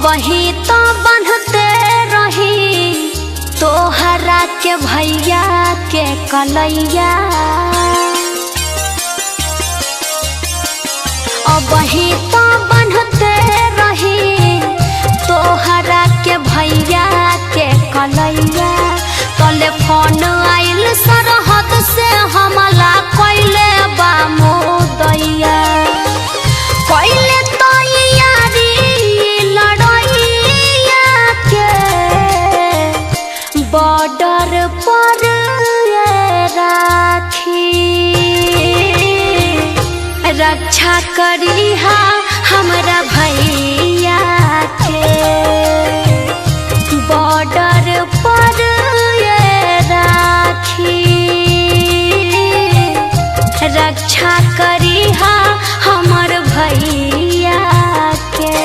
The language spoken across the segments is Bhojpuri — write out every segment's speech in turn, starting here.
वही तो बनते रही तोहरा के भैया के कलैया। वही तो बनते रही तोहरा के भैया के कलैया। तले फोन आइल सरहद से हमला कैले बा मुदैया। कैले तो यारी लड़ैया के बॉर्डर पर राखी। रक्षा करिहा हमरा भैया के बॉर्डर पर राखी। रक्षा करिहा हमर भैया के।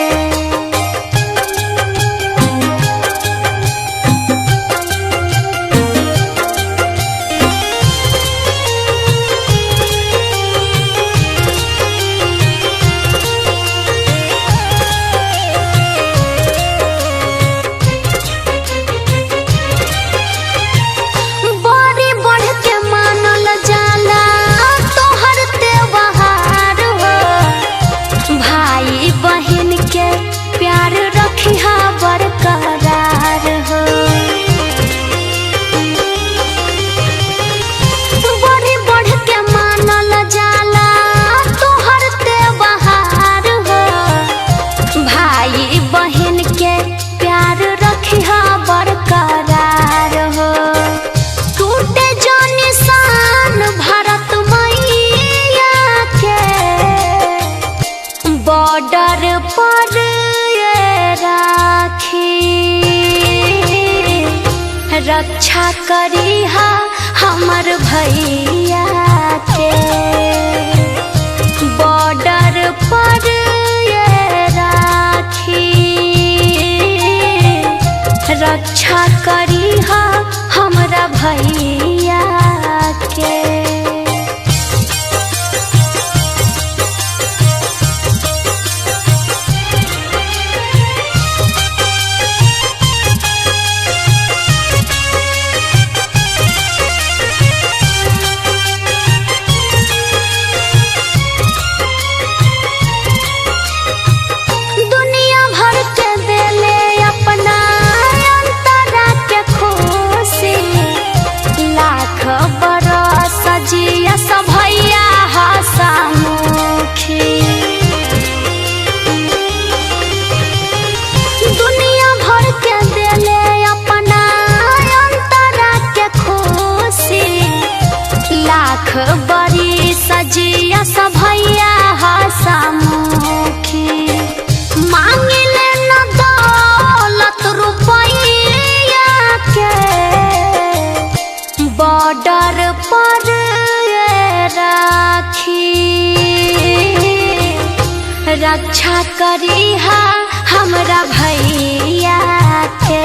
प्यार रखिहा बरकरार हो। बड़ी बढ़ के मानल जाला तोहर त्योहार हो। भाई बहन के प्यार रखिहा बरकरार हो। टूटे जो निशान भारत मैया के बॉर्डर पर राखी। रक्षा करिहा हमर भैया के बॉर्डर पर राखी। रक्षा करिहा हमरा भैया के। बड़ी सजिया सभैया हसमुखी। मांगिले न दौलत रुपैया के बॉर्डर पर राखी। रक्षा करिहा हमरा भैया के